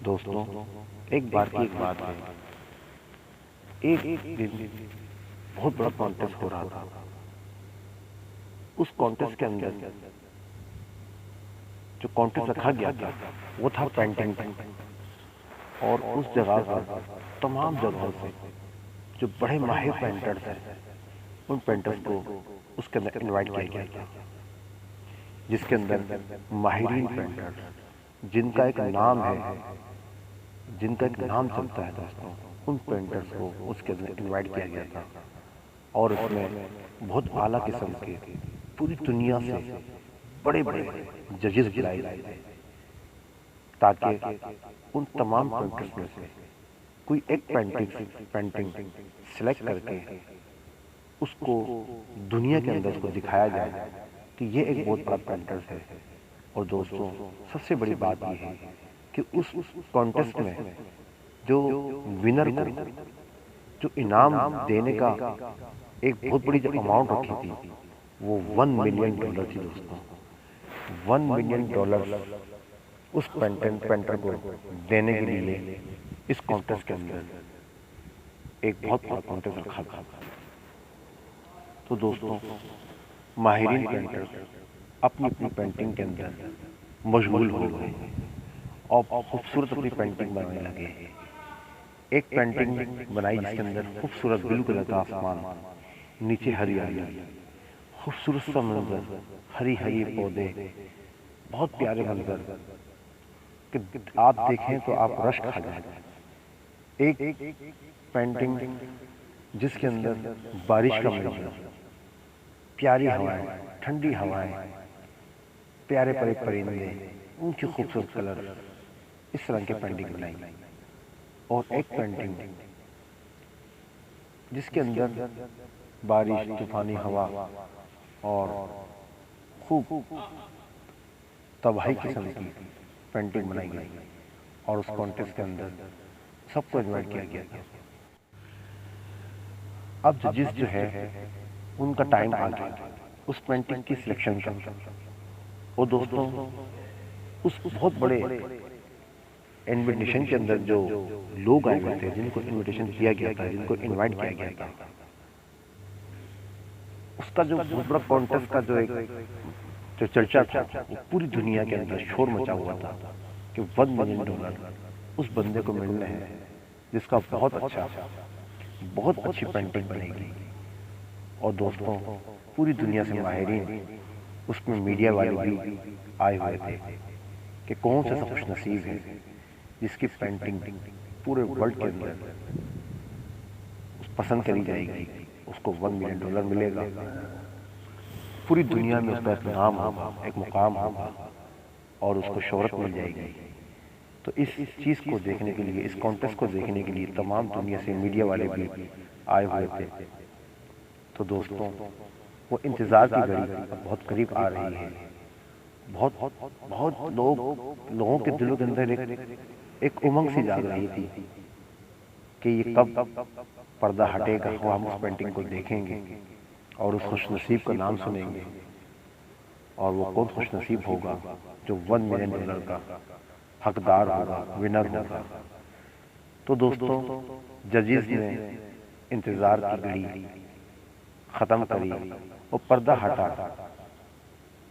دوستوں، ایک بار کی ایک بات ہے، ایک دن بہت بڑا کانٹیسٹ ہو رہا تھا۔ اس کانٹیسٹ کے اندر جو کانٹیسٹ رکھا گیا تھا وہ تھا پینٹنگ کا، اور اس جگہ پر تمام جگہوں سے جو بڑے ماہر پینٹرز ہیں ان پینٹرز کو اس کے اندر انوائٹ کیا گیا تھا، جس کے اندر ماہرین پینٹرز جن کا ایک نام ہے، جن کا ایک نام چلتا ہے دوستوں، ان پینٹرز کو اس کے اندر انوائٹ کیا گیا تھا، اور اس میں بہت اعلیٰ قسم کے پوری دنیا سے بڑے بڑے ججز بلائے گئے تھے، تاکہ ان تمام پینٹرز میں سے کوئی ایک پینٹنگ سلیکٹ کر کے اس کو دنیا کے اندر اس کو دکھایا جائے کہ یہ ایک بہت بڑا پینٹر ہے۔ اور دوستوں، سب سے بڑی بات یہ ہے کہ اس کانٹیسٹ میں جو ونر کو جو انعام دینے کا ایک بہت بڑی جو اماؤنٹ رکھی تھی وہ $1 ملین تھی دوستوں۔ $1 ملین اس پینٹر کو دینے کے لیے اس کانٹیسٹ کے اندر ایک بہت بڑا کانٹیسٹ رکھا تھا۔ تو دوستوں، ماہرین پینٹر اپنی اپنی پینٹنگ کے اندر مشغول ہو گئے اور خوبصورت اپنی پینٹنگ بنانے لگے۔ ایک پینٹنگ بنائی جس کے اندر خوبصورت بلو کلر کا آسمان، نیچے ہریالی، خوبصورت سا منظر، ہری ہری پودے، بہت پیارے منظر کہ آپ دیکھیں تو آپ رشک کھا جائیں۔ ایک پینٹنگ جس کے اندر بارش کا منظر، پیاری ہوائیں، ٹھنڈی ہوائیں، پیارے پیارے پرندے، ان کی خوبصورت کلر، اس طرح کی پینٹنگ بنائی۔ اور ایک پینٹنگ جس کے اندر بارش، طوفانی ہوا اور خوب تباہی قسم کی پینٹنگ بنائی گئی، اور اس کانٹیسٹ کے اندر سب کو انوائٹ کیا گیا تھا۔ اب ججز جو ہے ان کا ٹائم آ گیا اس پینٹنگ کی سلیکشن کا۔ اور دوستوں، اس بہت بڑے انویٹیشن کے اندر جو لوگ آئے ہوئے تھے، جن کو انویٹیشن کیا گیا تھا، جن کو انوائٹ کیا گیا تھا، اس کا جو بہت بڑا کانٹیسٹ کا جو چرچا تھا وہ پوری دنیا کے اندر شور مچا ہوا تھا کہ $1 ملین اس بندے کو ملنے ہیں جس کا بہت اچھی پینٹنگ بنے گی۔ اور دوستوں، پوری دنیا سے ماہرین، اس میں میڈیا والے بھی آئے ہوئے تھے کہ کون سا خوش نصیب ہے جس کی پینٹنگ پورے ورلڈ کے اندر پسند کری جائے گی، اس کو $1 ملین ملے گا، پوری دنیا میں اس کا ایک نام ہوگا، ایک مقام ہوگا، اور اس کو شہرت مل جائے گی۔ تو اس چیز کو دیکھنے کے لیے، اس کانٹیسٹ کو دیکھنے کے لیے تمام دنیا سے میڈیا والے بھی آئے ہوئے تھے۔ تو دوستوں، وہ انتظار کی گھڑی اب بہت قریب آ رہی ہے۔ بہت لوگوں کے دلوں کے اندر ایک امنگ سی جاگ رہی تھی کہ یہ کب پردہ ہٹے گا، وہ ہم اس پینٹنگ کو دیکھیں گے اور اس خوش نصیب کا نام سنیں گے، اور وہ کون خوش نصیب ہوگا جو $1 ملین کا حقدار ہوگا، ونر ہوگا۔ تو دوستوں، ججز نے انتظار کی گھڑی ختم کری اور پردہ ہٹا،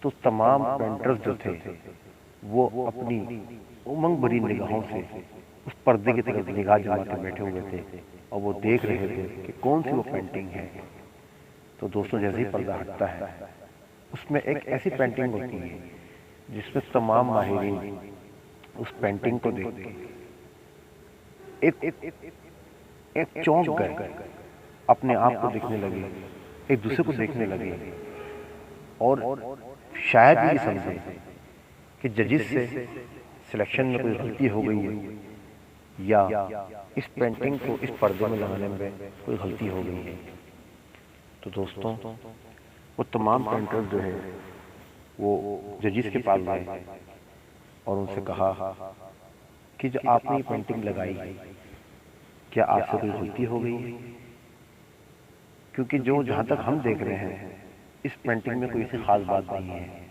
تو تمام پینٹرز جو تھے وہ اپنی امنگ بھری نگاہوں سے اس پردے کی طرف نگاہ جما کے بیٹھے ہوئے تھے، اور وہ دیکھ رہے تھے کہ کون سی وہ پینٹنگ ہے۔ تو دوستوں، جیسے ہی پردہ ہٹتا ہے اس میں ایک ایسی پینٹنگ ہوتی ہے جس میں تمام ماہرین اس پینٹنگ کو دیکھ کے ایک چونک گئے، اپنے آپ کو دیکھنے لگے، ایک دوسرے کو دیکھنے لگے، اور شاید یہ سمجھے کہ ججز سے سلیکشن میں کوئی غلطی ہو گئی ہے، یا اس پینٹنگ کو اس پردے میں لگانے میں کوئی غلطی ہو گئی ہے۔ تو دوستوں، وہ تمام پینٹر جو ہے وہ ججز کے پاس گئے اور ان سے کہا کہ جو آپ نے یہ پینٹنگ لگائی، کیا آپ سے کوئی غلطی ہو گئی ہے؟ کیونکہ جہاں تک ہم دیکھ رہے ہیں اس پینٹنگ میں کوئی ایسی خاص بات نہیں ہے،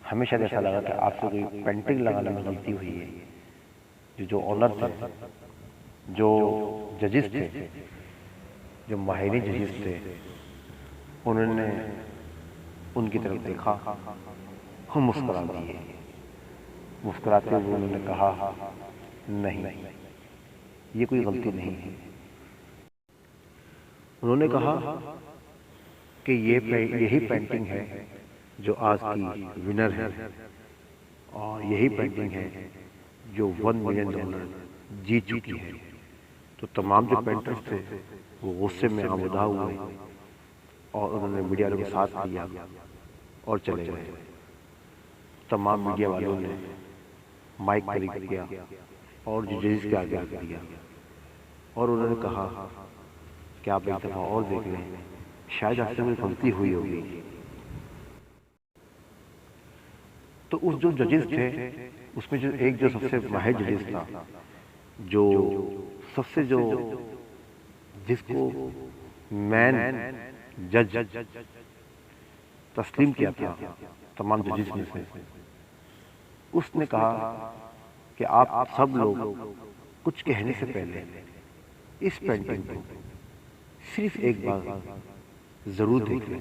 ہمیشہ ایسا لگا کہ آپ سے کوئی پینٹنگ لگانے میں غلطی ہوئی ہے۔ جو آنر تھے، جو ججز تھے، جو ماہرین ججز تھے، انہوں نے ان کی طرف دیکھا اور مسکرا دیے۔ مسکراتے ہوئے انہوں نے کہا نہیں، یہ کوئی غلطی نہیں ہے۔ انہوں نے کہا کہ یہی پینٹنگ ہے جو آج کی ونر ہے، اور یہی پینٹنگ ہے جو $1 ملین جیت چکی ہے۔ تو تمام جو پینٹرز تھے وہ غصے میں آمودہ ہوئے اور انہوں نے میڈیا والوں کو ساتھ لیا اور چلے گئے۔ تمام میڈیا والوں نے مائک قریب کیا اور ججز کے آگے رکھ دیا اور انہوں نے کہا کہ آپ ایک دفعہ اور دیکھ لیں، شاید آپ سے کوئی غلطی ہوئی ہوگی۔ تو اس جو ججز تھے اس میں جو سب سے ماہر ججز تھا، جو سب سے جس کو مین جج تسلیم کیا تھا تمام ججز میں سے، اس نے کہا کہ آپ سب لوگ کچھ کہنے سے پہلے اس پینٹنگ کو صرف ایک بار ضرور دیکھ لیں،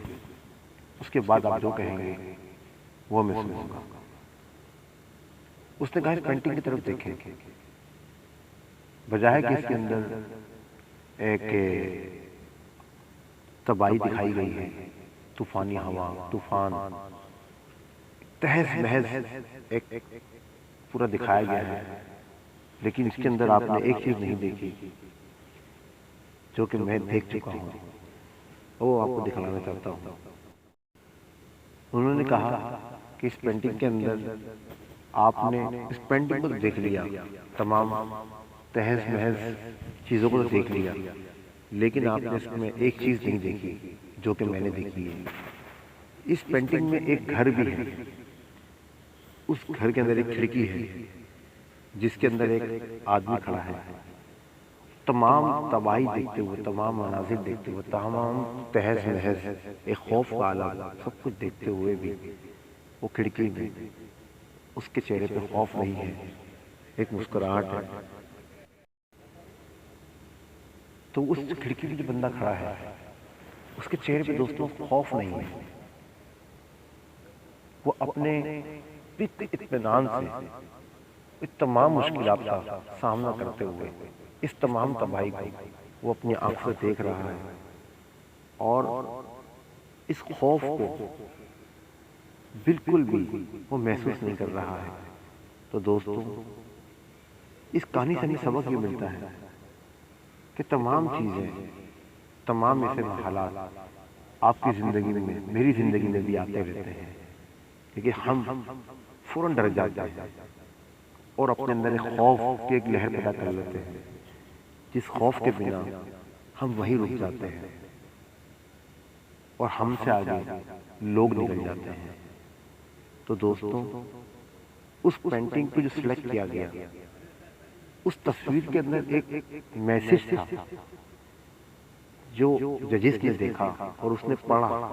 اس کے بعد آپ جو کہیں گے وہ میں سنوں گا۔ اس نے کہا اس پینٹنگ کی طرف دیکھیں، بجائے کہ اس کے اندر ایک تباہی دکھائی گئی ہے، طوفانی ہوا، طوفان، تہس نہس ایک پورا دکھایا گیا ہے، لیکن اس کے اندر آپ نے ایک چیز نہیں دیکھی جو کہ میں دیکھ چکا ہوں، وہ آپ کو دکھانا چاہتا ہوں۔ انہوں نے کہا کہ اس پینٹنگ کے اندر آپ نے اس پینٹنگ کو دیکھ لیا، تمام تہس نہس چیزوں کو دیکھ لیا، لیکن آپ نے اس میں ایک چیز نہیں دیکھی جو کہ میں نے دیکھی ہے۔ اس پینٹنگ میں ایک گھر بھی ہے، اس گھر کے اندر ایک کھڑکی ہے جس کے اندر ایک آدمی کھڑا ہے۔ تمام تباہی دیکھتے ہوئے، تمام مناظر دیکھتے ہوئے، تمام تہس نہس، ایک خوف کا عالم، سب کچھ دیکھتے ہوئے بھی وہ کھڑکی میں اس کے چہرے پہ خوف نہیں ہے، ایک مسکراہٹ ہے۔ تو اس کھڑکی پہ جو بندہ کھڑا ہے اس کے چہرے پہ دوستوں خوف نہیں ہے، وہ اپنے اطمینان سے اس تمام مشکلات کا سامنا کرتے ہوئے اس تمام تباہی کو وہ اپنی آنکھوں سے دیکھ رہا ہے اور اس خوف کو بالکل بھی وہ محسوس نہیں کر رہا ہے۔ تو دوستوں، اس کہانی سے ہمیں سبق یہ ملتا ہے کہ تمام چیزیں، تمام ایسے حالات آپ کی زندگی میں، میری زندگی میں بھی آتے رہتے ہیں، لیکن ہم فوراً ڈر جاتے ہیں اور اپنے اندر ایک خوف کی ایک لہر پیدا کر لیتے ہیں، جس خوف کے بنا ہم وہیں رک جاتے ہیں اور ہم سے آگے لوگ نکل جاتے ہیں۔ تو دوستوں، اس پینٹنگ کو جو سلیکٹ کیا گیا، اس تصویر کے اندر ایک میسج تھا جو ججز نے دیکھا اور اس نے پڑھا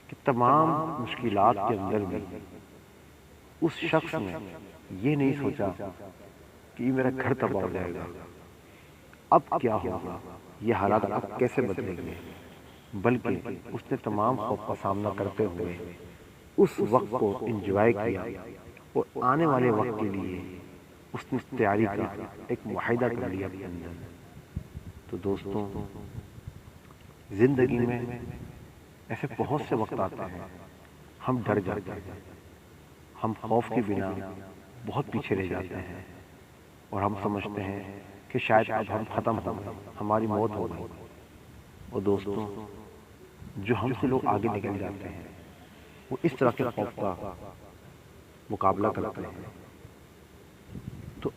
کہ تمام مشکلات کے اندر بھی اس شخص نے یہ نہیں سوچا کہ یہ میرا گھر تباہ ہو جائے گا، اب کیا ہوگا، یہ حالات اب کیسے بدلیں گے، بلکہ اس نے تمام خوف کا سامنا کرتے ہوئے اس وقت کو انجوائے کیا اور آنے والے وقت کے لیے اس نے تیاری کا ایک معاہدہ کر لیا اپنے اندر۔ تو دوستوں، زندگی میں ایسے بہت سے وقت آتے ہیں ہم ڈر جاتے ہیں، ہم خوف کے بنا بہت پیچھے رہ جاتے ہیں اور ہم سمجھتے ہیں کہ شاید اب ہم ختم ہو گئے، ہماری موت ہو گئی۔ اور دوستوں، جو ہم سے لوگ آگے نکل جاتے ہیں وہ اس طرح کے خوف کا مقابلہ کرتے ہیں۔ تو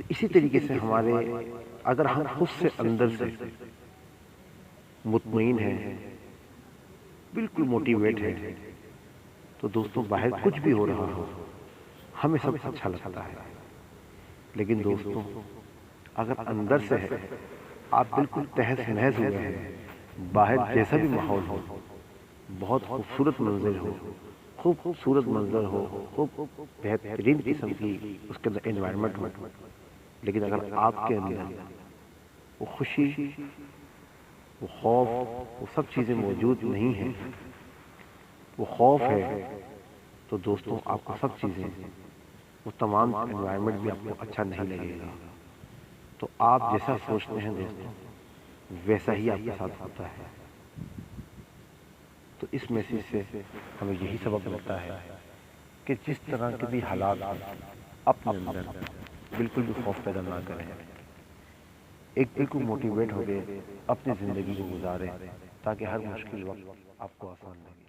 اسی طریقے سے ہمارے، اگر ہم خود سے اندر سے مطمئن ہیں، بالکل موٹیویٹ ہیں، تو دوستوں باہر کچھ بھی ہو رہا ہو ہمیں سب اچھا لگتا ہے۔ لیکن دوستوں، اگر اندر سے ہے، آپ بالکل تہس نہس ہوئے ہیں، باہر جیسا بھی ماحول ہو، بہت خوبصورت منظر ہو، خوبصورت منظر ہو، خوب بہترین قسم کی اس کے اندر انوائرمنٹ ہو، لیکن اگر آپ کے اندر وہ خوشی، وہ خوف، وہ سب چیزیں موجود نہیں ہیں، وہ خوف ہے، تو دوستوں آپ کو سب چیزیں، وہ تمام انوائرمنٹ بھی آپ کو اچھا نہیں لگے گا۔ تو آپ جیسا سوچتے ہیں دوستوں، ویسا ہی آپ کے ساتھ ہوتا ہے۔ تو اس میسج سے ہمیں یہی سبق ملتا ہے کہ جس طرح کے بھی حالات ہوں، اپنے اندر بالکل بھی خوف پیدا نہ کریں، ایک بالکل موٹیویٹ ہو کے اپنی زندگی کو گزاریں، تاکہ ہر مشکل وقت آپ کو آسان لگے۔